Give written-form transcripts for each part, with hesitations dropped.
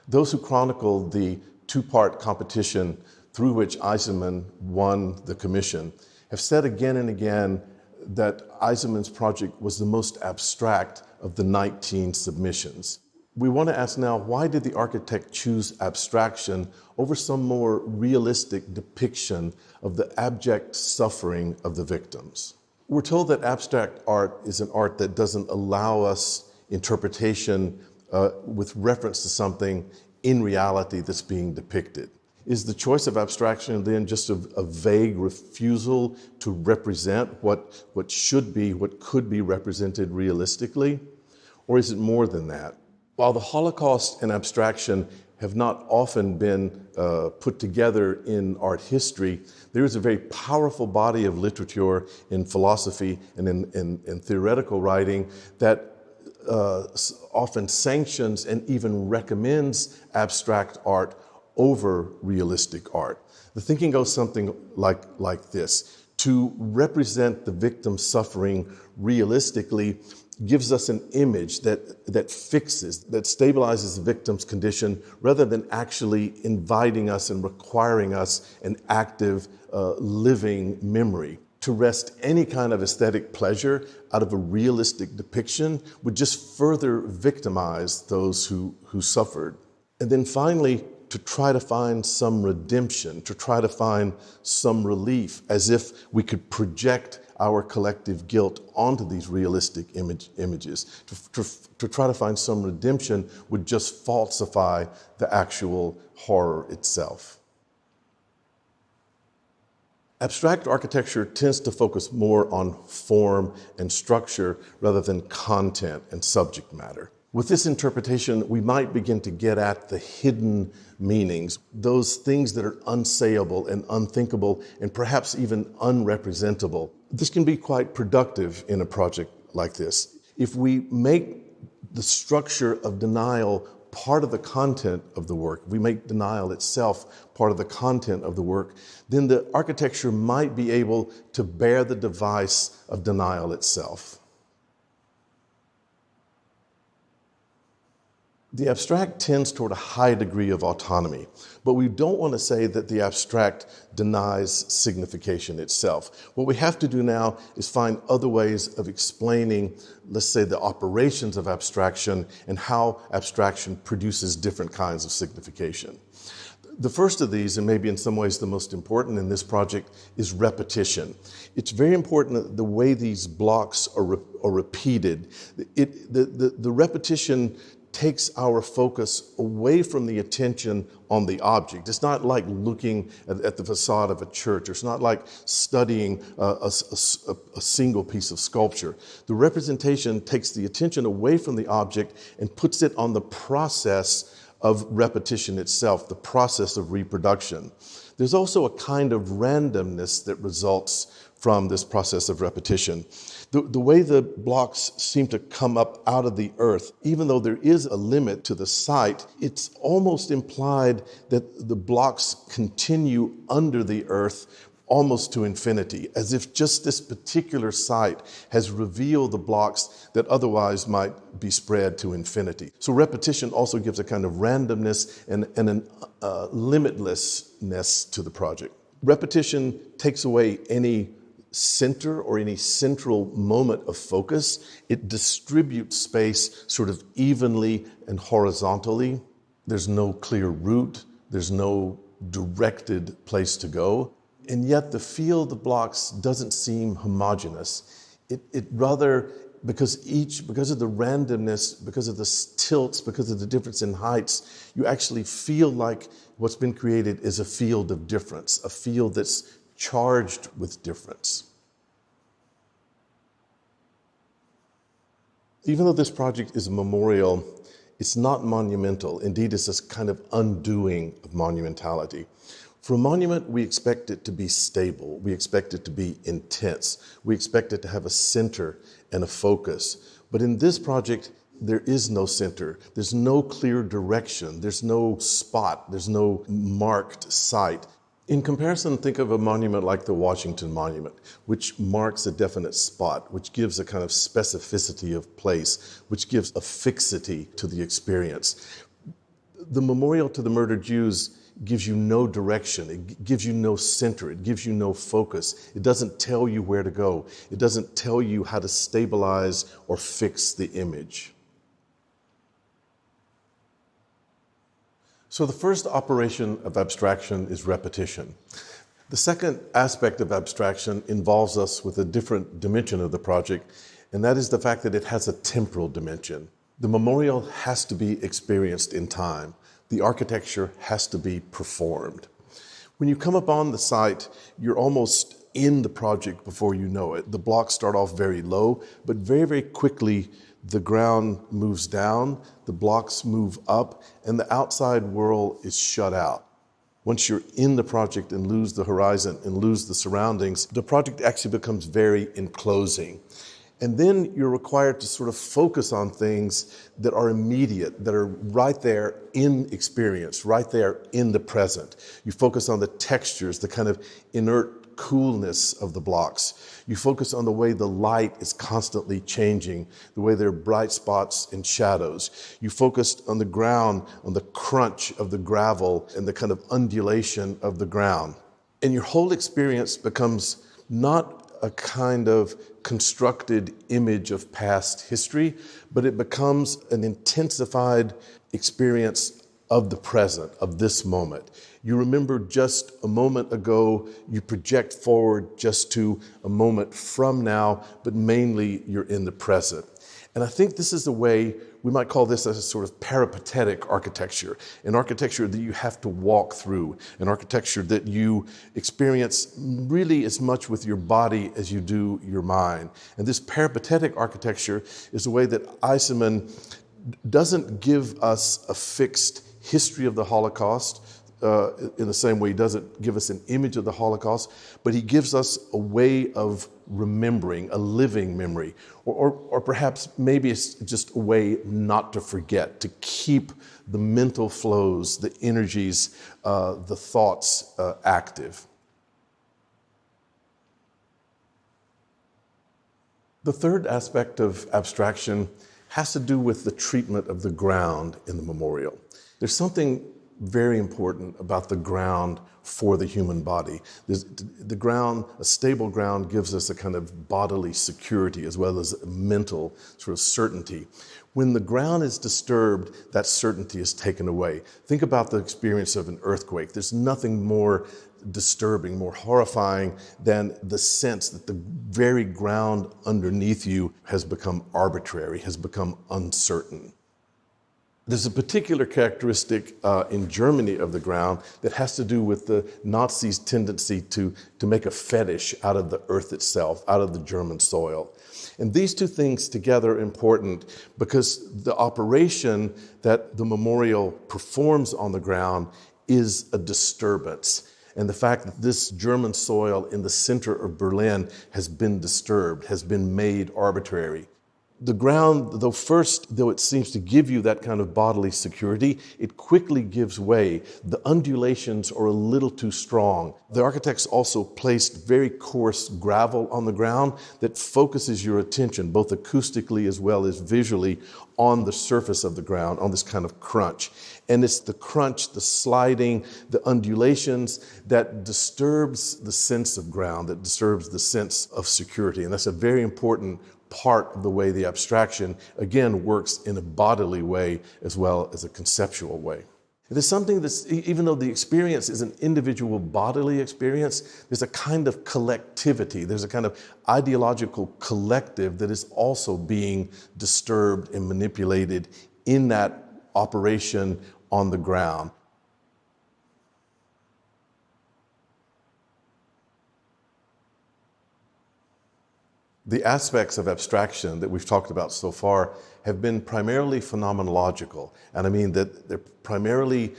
Those who chronicle the two-part competition through which Eisenman won the commission have said again and again that Eisenman's project was the most abstract of the 19 submissions. We want to ask now, why did the architect choose abstraction over some more realistic depiction of the abject suffering of the victims? We're told that abstract art is an art that doesn't allow us interpretation with reference to something in reality that's being depicted. Is the choice of abstraction then just a vague refusal to represent what should be, what could be represented realistically? Or is it more than that? While the Holocaust and abstraction have not often been put together in art history, there is a very powerful body of literature in philosophy and in theoretical writing that often sanctions and even recommends abstract art over realistic art. The thinking goes something like this. To represent the victim's suffering realistically gives us an image that fixes, that stabilizes the victim's condition rather than actually inviting us and requiring us an active, living memory. To wrest any kind of aesthetic pleasure out of a realistic depiction would just further victimize those who suffered. And then finally, to try to find some redemption, to try to find some relief, as if we could project our collective guilt onto these realistic images. To try to find some redemption would just falsify the actual horror itself. Abstract architecture tends to focus more on form and structure rather than content and subject matter. With this interpretation, we might begin to get at the hidden meanings, those things that are unsayable and unthinkable and perhaps even unrepresentable. This can be quite productive in a project like this. If we make the structure of denial part of the content of the work, we make denial itself part of the content of the work, then the architecture might be able to bear the device of denial itself. The abstract tends toward a high degree of autonomy, but we don't want to say that the abstract denies signification itself. What we have to do now is find other ways of explaining, let's say, the operations of abstraction and how abstraction produces different kinds of signification. The first of these, and maybe in some ways the most important in this project, is repetition. It's very important that the way these blocks are repeated. The repetition takes our focus away from the attention on the object. It's not like looking at the facade of a church, or it's not like studying a single piece of sculpture. The representation takes the attention away from the object and puts it on the process of repetition itself, the process of reproduction. There's also a kind of randomness that results from this process of repetition. The way the blocks seem to come up out of the earth, even though there is a limit to the site, it's almost implied that the blocks continue under the earth almost to infinity, as if just this particular site has revealed the blocks that otherwise might be spread to infinity. So repetition also gives a kind of randomness and an limitlessness to the project. Repetition takes away any center or any central moment of focus. It distributes space sort of evenly and horizontally. There's no clear route. There's no directed place to go. And yet the field of blocks doesn't seem homogeneous. It rather, because of the randomness, because of the tilts, because of the difference in heights, you actually feel like what's been created is a field of difference, a field that's charged with difference. Even though this project is a memorial, it's not monumental. Indeed, it's this kind of undoing of monumentality. For a monument, we expect it to be stable. We expect it to be intense. We expect it to have a center and a focus. But in this project, there is no center. There's no clear direction. There's no spot. There's no marked site. In comparison, think of a monument like the Washington Monument, which marks a definite spot, which gives a kind of specificity of place, which gives a fixity to the experience. The memorial to the murdered Jews gives you no direction. It gives you no center. It gives you no focus. It doesn't tell you where to go. It doesn't tell you how to stabilize or fix the image. So the first operation of abstraction is repetition. The second aspect of abstraction involves us with a different dimension of the project, and that is the fact that it has a temporal dimension. The memorial has to be experienced in time. The architecture has to be performed. When you come upon the site, you're almost in the project before you know it. The blocks start off very low, but very, very quickly the ground moves down, the blocks move up, and the outside world is shut out. Once you're in the project and lose the horizon and lose the surroundings, the project actually becomes very enclosing. And then you're required to sort of focus on things that are immediate, that are right there in experience, right there in the present. You focus on the textures, the kind of inert coolness of the blocks. You focus on the way the light is constantly changing, the way there are bright spots and shadows. You focus on the ground, on the crunch of the gravel and the kind of undulation of the ground. And your whole experience becomes not a kind of constructed image of past history, but it becomes an intensified experience of the present, of this moment. You remember just a moment ago, you project forward just to a moment from now, but mainly you're in the present. And I think this is the way, we might call this a sort of peripatetic architecture, an architecture that you have to walk through, an architecture that you experience really as much with your body as you do your mind. And this peripatetic architecture is the way that Eisenman doesn't give us a fixed history of the Holocaust, in the same way he doesn't give us an image of the Holocaust, but he gives us a way of remembering, a living memory, or perhaps maybe it's just a way not to forget, to keep the mental flows, the energies, the thoughts active. The third aspect of abstraction has to do with the treatment of the ground in the memorial. There's something very important about the ground for the human body. The ground, a stable ground, gives us a kind of bodily security as well as mental sort of certainty. When the ground is disturbed, that certainty is taken away. Think about the experience of an earthquake. There's nothing more disturbing, more horrifying than the sense that the very ground underneath you has become arbitrary, has become uncertain. There's a particular characteristic in Germany of the ground that has to do with the Nazis' tendency to make a fetish out of the earth itself, out of the German soil. And these two things together are important because the operation that the memorial performs on the ground is a disturbance. And the fact that this German soil in the center of Berlin has been disturbed, has been made arbitrary. The ground, though it seems to give you that kind of bodily security, it quickly gives way. The undulations are a little too strong. The architects also placed very coarse gravel on the ground that focuses your attention, both acoustically as well as visually, on the surface of the ground, on this kind of crunch. And it's the crunch, the sliding, the undulations that disturbs the sense of ground, that disturbs the sense of security. And that's a very important part of the way the abstraction, again, works in a bodily way as well as a conceptual way. It is something that's, even though the experience is an individual bodily experience, there's a kind of collectivity, there's a kind of ideological collective that is also being disturbed and manipulated in that operation on the ground. The aspects of abstraction that we've talked about so far have been primarily phenomenological, and I mean that they're primarily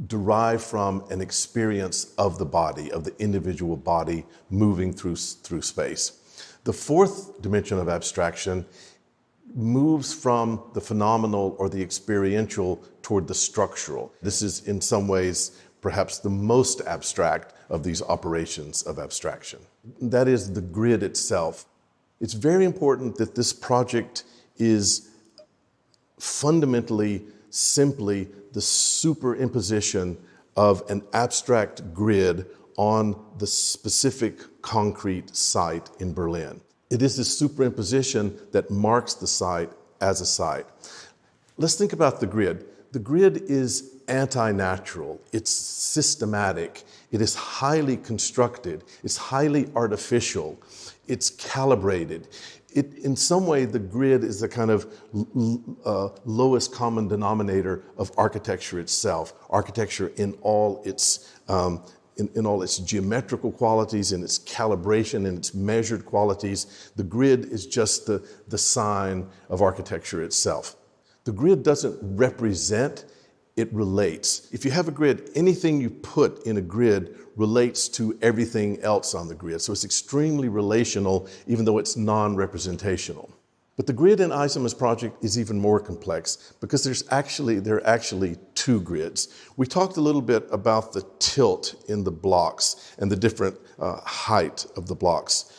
derived from an experience of the body, of the individual body moving through space. The fourth dimension of abstraction moves from the phenomenal or the experiential toward the structural. This is in some ways perhaps the most abstract of these operations of abstraction. That is the grid itself. It's very important that this project is fundamentally simply the superimposition of an abstract grid on the specific concrete site in Berlin. It is this superimposition that marks the site as a site. Let's think about the grid. The grid is anti-natural, it's systematic, it is highly constructed, it's highly artificial, it's calibrated. In some way, the grid is the kind of lowest common denominator of architecture itself, architecture in all its in all its geometrical qualities, in its calibration, in its measured qualities. The grid is just the sign of architecture itself. The grid doesn't represent, it relates. If you have a grid, anything you put in a grid relates to everything else on the grid. So it's extremely relational, even though it's non-representational. But the grid in Eisenman's project is even more complex because there are actually two grids. We talked a little bit about the tilt in the blocks and the different height of the blocks.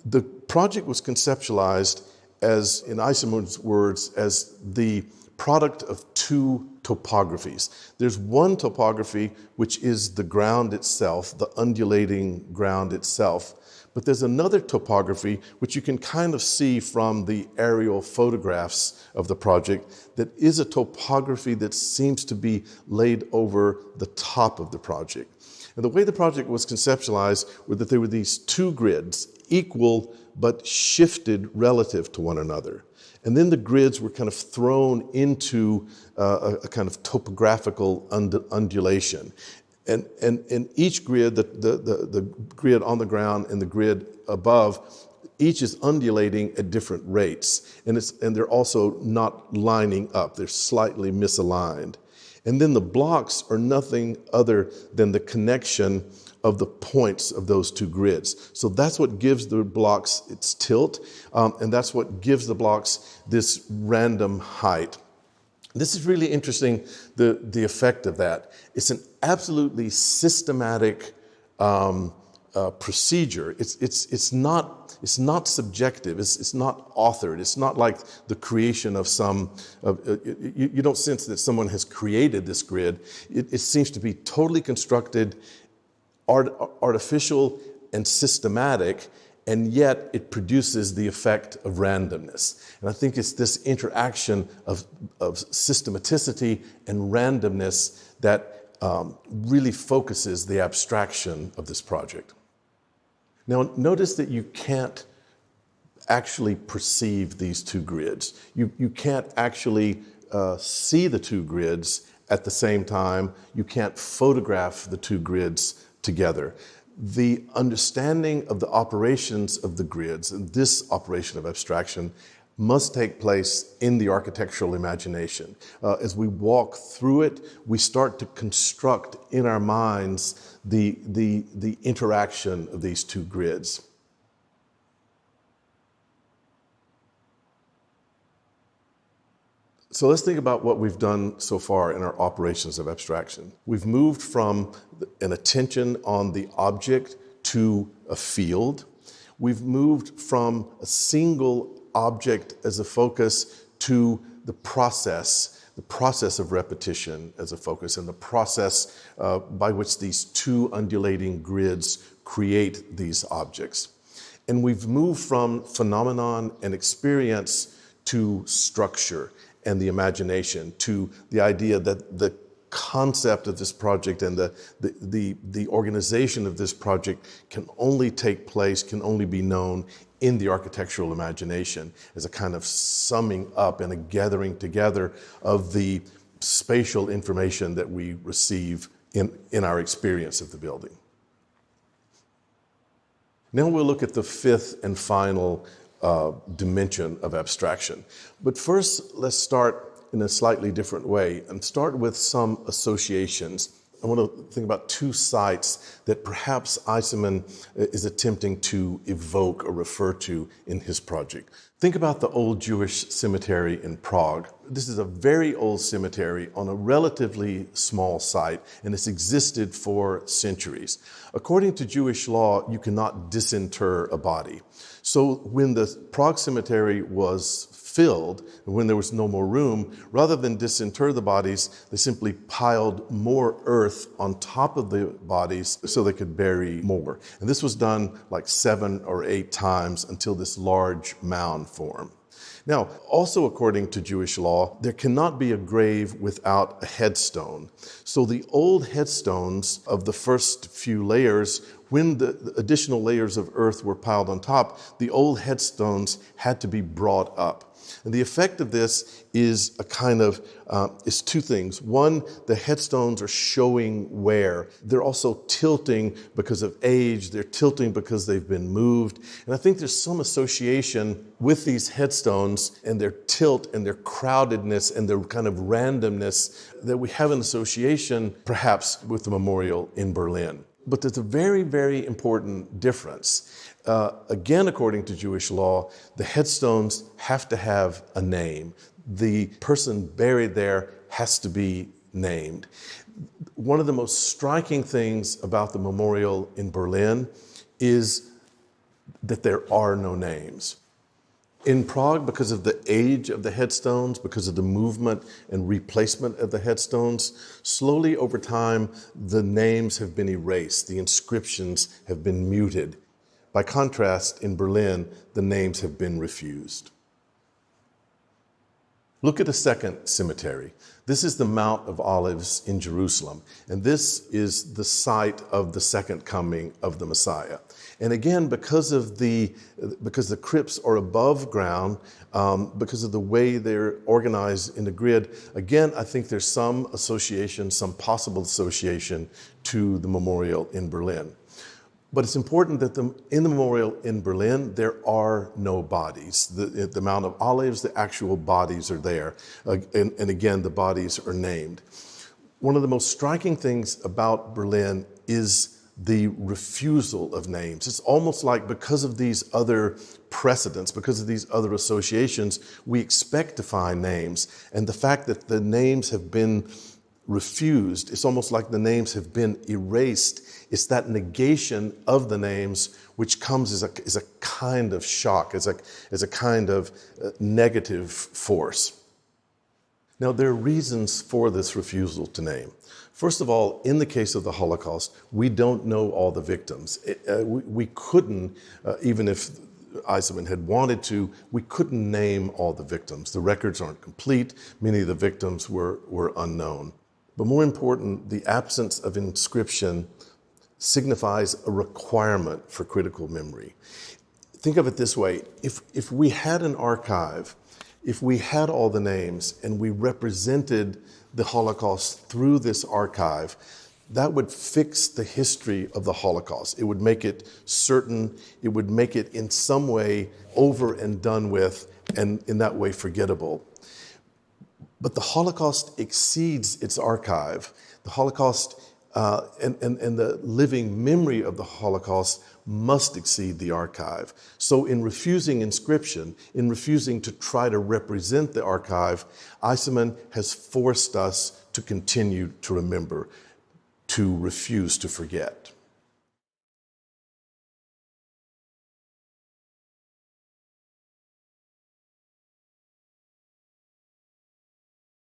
The project was conceptualized as, in Eisenman's words, as the product of two topographies. There's one topography, which is the ground itself, the undulating ground itself. But there's another topography, which you can kind of see from the aerial photographs of the project, that is a topography that seems to be laid over the top of the project. And the way the project was conceptualized was that there were these two grids, equal but shifted relative to one another. And then the grids were kind of thrown into a kind of topographical undulation. And each grid, the grid on the ground and the grid above, each is undulating at different rates. And they're also not lining up. They're slightly misaligned. And then the blocks are nothing other than the connection of the points of those two grids. So that's what gives the blocks its tilt, and that's what gives the blocks this random height. This is really interesting, the effect of that. It's an absolutely systematic procedure. It's not subjective. It's not authored. It's not like the creation of some. You don't sense that someone has created this grid. It seems to be totally constructed, artificial and systematic, and yet it produces the effect of randomness. And I think it's this interaction of systematicity and randomness that really focuses the abstraction of this project. Now, notice that you can't actually perceive these two grids. You can't actually see the two grids at the same time. You can't photograph the two grids together. The understanding of the operations of the grids, and this operation of abstraction, must take place in the architectural imagination. As we walk through it, we start to construct in our minds the interaction of these two grids. So let's think about what we've done so far in our operations of abstraction. We've moved from an attention on the object to a field. We've moved from a single object as a focus to the process of repetition as a focus, and the process by which these two undulating grids create these objects. And we've moved from phenomenon and experience to structure and the imagination, to the idea that the concept of this project and the organization of this project can only take place, can only be known in the architectural imagination as a kind of summing up and a gathering together of the spatial information that we receive in our experience of the building. Now we'll look at the fifth and final dimension of abstraction. But first, let's start in a slightly different way and start with some associations. I want to think about two sites that perhaps Eisenman is attempting to evoke or refer to in his project. Think about the old Jewish cemetery in Prague. This is a very old cemetery on a relatively small site, and it's existed for centuries. According to Jewish law, you cannot disinter a body. So when the Prague cemetery was filled, and when there was no more room, rather than disinter the bodies, they simply piled more earth on top of the bodies so they could bury more. And this was done like 7 or 8 times until this large mound formed. Now, also according to Jewish law, there cannot be a grave without a headstone. So the old headstones of the first few layers, when the additional layers of earth were piled on top, the old headstones had to be brought up. And the effect of this is is 2 things. One, the headstones are showing wear. They're also tilting because of age. They're tilting because they've been moved. And I think there's some association with these headstones and their tilt and their crowdedness and their kind of randomness that we have an association perhaps with the memorial in Berlin. But there's a very, very important difference. Again, according to Jewish law, the headstones have to have a name. The person buried there has to be named. One of the most striking things about the memorial in Berlin is that there are no names. In Prague, because of the age of the headstones, because of the movement and replacement of the headstones, slowly over time, the names have been erased. The inscriptions have been muted. By contrast, in Berlin, the names have been refused. Look at a second cemetery. This is the Mount of Olives in Jerusalem, and this is the site of the second coming of the Messiah. And again, because the crypts are above ground, because of the way they're organized in the grid, again, I think there's some association, some possible association to the memorial in Berlin. But it's important that in the memorial in Berlin, there are no bodies. The Mount of Olives, the actual bodies are there. And again, the bodies are named. One of the most striking things about Berlin is the refusal of names. It's almost like because of these other precedents, because of these other associations, we expect to find names. And the fact that the names have been refused, it's almost like the names have been erased. It's that negation of the names which comes as a kind of shock, as a kind of negative force. Now, there are reasons for this refusal to name. First of all, in the case of the Holocaust, we don't know all the victims. We couldn't, even if Eisenman had wanted to, we couldn't name all the victims. The records aren't complete. Many of the victims were unknown. But more important, the absence of inscription signifies a requirement for critical memory. Think of it this way. If we had an archive, if we had all the names and we represented the Holocaust through this archive, that would fix the history of the Holocaust. It would make it certain, it would make it in some way over and done with, and in that way forgettable. But the Holocaust exceeds its archive. The Holocaust and the living memory of the Holocaust must exceed the archive. So in refusing inscription, in refusing to try to represent the archive, Eisenman has forced us to continue to remember, to refuse to forget.